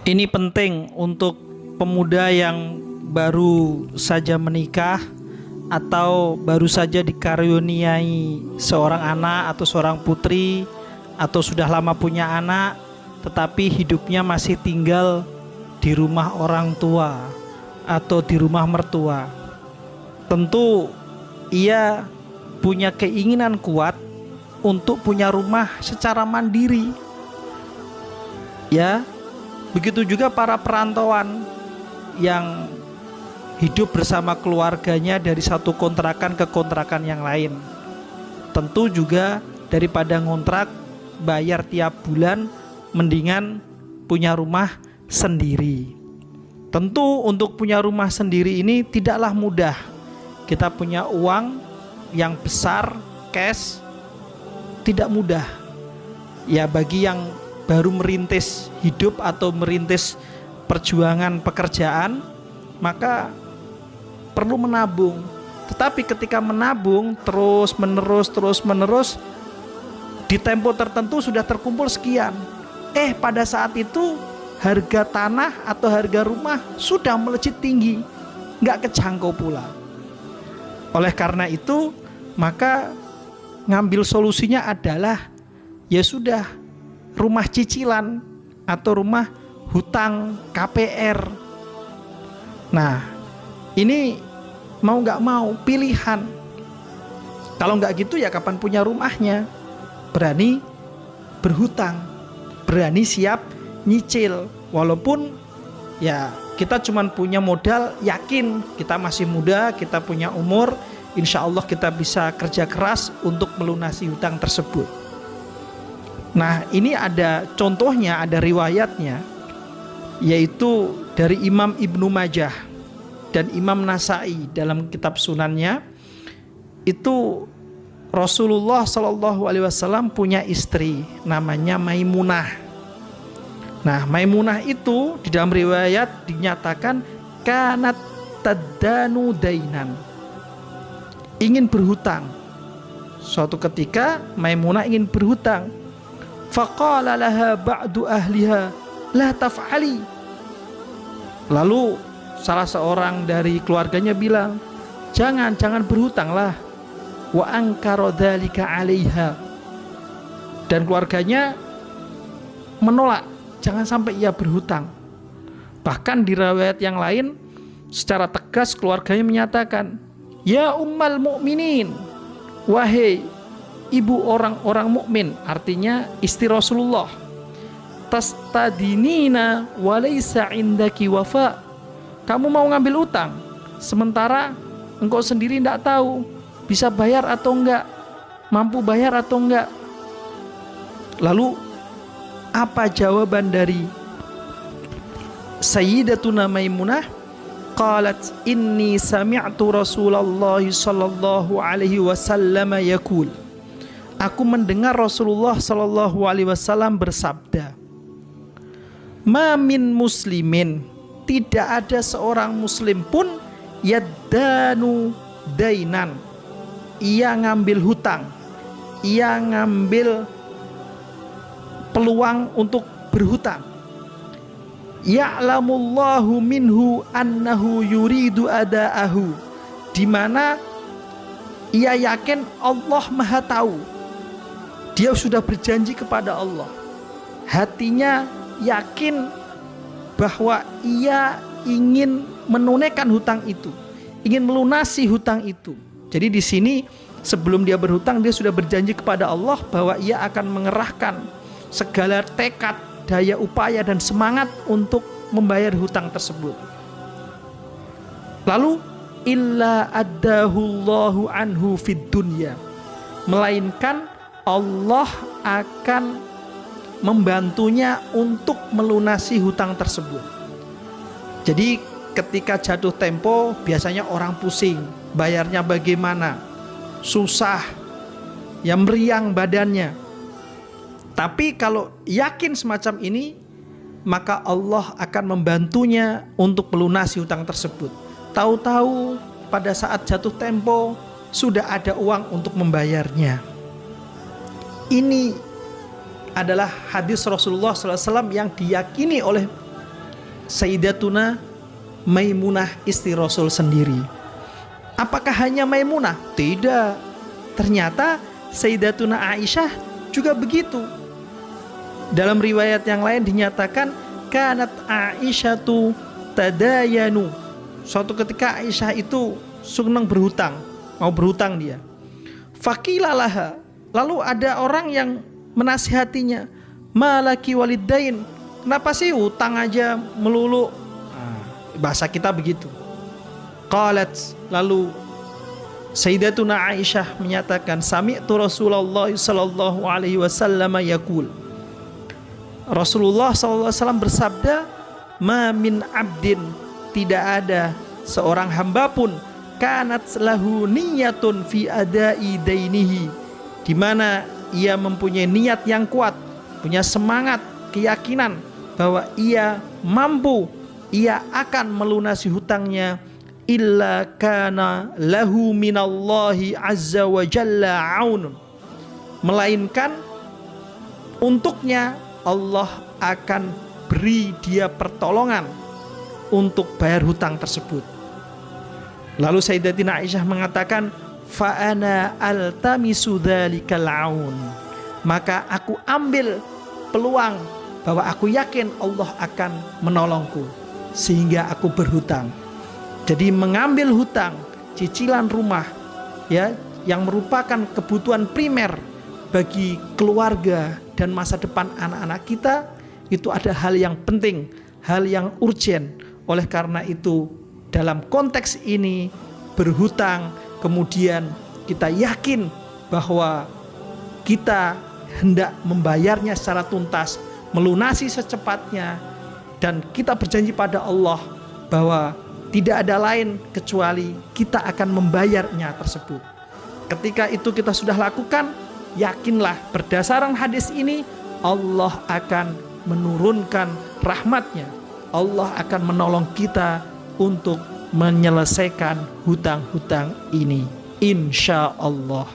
Ini penting untuk pemuda yang baru saja menikah atau baru saja dikaruniai seorang anak atau seorang putri, atau sudah lama punya anak tetapi hidupnya masih tinggal di rumah orang tua atau di rumah mertua. Tentu ia punya keinginan kuat untuk punya rumah secara mandiri. Ya, begitu juga para perantauan yang hidup bersama keluarganya dari satu kontrakan ke kontrakan yang lain. Tentu juga daripada ngontrak bayar tiap bulan, mendingan punya rumah sendiri. Tentu untuk punya rumah sendiri ini tidaklah mudah. Kita punya uang yang besar, cash, tidak mudah. Ya, bagi yang baru merintis hidup atau merintis perjuangan pekerjaan, maka perlu menabung. Tetapi ketika menabung terus menerus, di tempo tertentu sudah terkumpul sekian. Pada saat itu harga tanah atau harga rumah sudah melejit tinggi, nggak kejangkau pula. Oleh karena itu, maka ngambil solusinya adalah ya sudah, rumah cicilan atau rumah hutang KPR. Nah, ini mau nggak mau pilihan. Kalau nggak gitu ya kapan punya rumahnya? Berani berhutang, berani siap nyicil. Walaupun ya kita cuma punya modal, yakin kita masih muda, kita punya umur, insya Allah kita bisa kerja keras untuk melunasi hutang tersebut. Nah, ini ada contohnya, ada riwayatnya, yaitu dari Imam Ibnu Majah dan Imam Nasai dalam kitab sunannya. Itu Rasulullah SAW punya istri namanya Maimunah. Nah, Maimunah itu di dalam riwayat dinyatakan kanat tadanu dainan, ingin berhutang. Suatu ketika Maimunah ingin berhutang. Faqala laha ba'du ahliha la taf'ali. Lalu salah seorang dari keluarganya bilang, jangan berhutanglah. Wa ankara dzalika 'alaiha. Dan keluarganya menolak, jangan sampai ia berhutang. Bahkan di riwayat yang lain secara tegas keluarganya menyatakan, ya ummal mukminin, wahai ibu orang-orang mukmin, artinya istri Rasulullah, tastadinina walaysa indaki wafa. Kamu mau ngambil utang sementara engkau sendiri tidak tahu bisa bayar atau enggak, mampu bayar atau enggak. Lalu apa jawaban dari Sayyidatuna Maimunah? Qalat inni sami'tu Rasulullah sallallahu alaihi wasallam yaqul. Aku mendengar Rasulullah sallallahu alaihi wasallam bersabda, ma min muslimin, tidak ada seorang muslim pun yaddanu dainan, ia ngambil hutang, ia ngambil peluang untuk berhutang, ya'lamullahu minhu annahu yuridu ada'ahu, di mana ia yakin Allah Maha tahu, dia sudah berjanji kepada Allah, hatinya yakin bahwa ia ingin menunaikan hutang itu, ingin melunasi hutang itu. Jadi di sini sebelum dia berhutang, dia sudah berjanji kepada Allah bahwa ia akan mengerahkan segala tekad, daya upaya dan semangat untuk membayar hutang tersebut. Lalu illa addahullahu anhu fid dunya, melainkan Allah akan membantunya untuk melunasi hutang tersebut. Jadi ketika jatuh tempo biasanya orang pusing, bayarnya bagaimana, susah, ya meriang badannya. Tapi kalau yakin semacam ini, maka Allah akan membantunya untuk melunasi hutang tersebut. Tahu-tahu pada saat jatuh tempo sudah ada uang untuk membayarnya. Ini adalah hadis Rasulullah SAW yang diyakini oleh Sayyidatuna Maimunah istri Rasul sendiri. Apakah hanya Maimunah? Tidak. Ternyata Sayyidatuna Aisyah juga begitu. Dalam riwayat yang lain dinyatakan kanat Aisyatu tadayanu. Suatu ketika Aisyah itu senang berhutang, mau berhutang dia. Fakilalaha, lalu ada orang yang menasihatinya, malaki walidain, kenapa sih utang aja melulu? Bahasa kita begitu. Qalat, lalu Sayyidatuna Aisyah menyatakan, sami'tu Rasulullah sallallahu alaihi wasallam yaqul, Rasulullah sallallahu alaihi wasallam bersabda, ma min abdin, tidak ada seorang hamba pun, kanat lahu niyatun fi adai dainihi, di mana ia mempunyai niat yang kuat, punya semangat, keyakinan bahwa ia mampu, ia akan melunasi hutangnya, illa kana lahu minallahi azza wa jalla aunun, melainkan untuknya Allah akan beri dia pertolongan untuk bayar hutang tersebut. Lalu Sayyidatina Aisyah mengatakan, fa ana altamisu dzalikal aun, maka aku ambil peluang bahwa aku yakin Allah akan menolongku sehingga aku berhutang. Jadi mengambil hutang, cicilan rumah ya, yang merupakan kebutuhan primer bagi keluarga dan masa depan anak-anak kita, itu ada hal yang penting, hal yang urgent. Oleh karena itu dalam konteks ini berhutang, kemudian kita yakin bahwa kita hendak membayarnya secara tuntas, melunasi secepatnya, dan kita berjanji pada Allah bahwa tidak ada lain kecuali kita akan membayarnya tersebut. Ketika itu kita sudah lakukan, yakinlah berdasarkan hadis ini Allah akan menurunkan rahmatnya, Allah akan menolong kita untuk menyelesaikan hutang-hutang ini, insya Allah.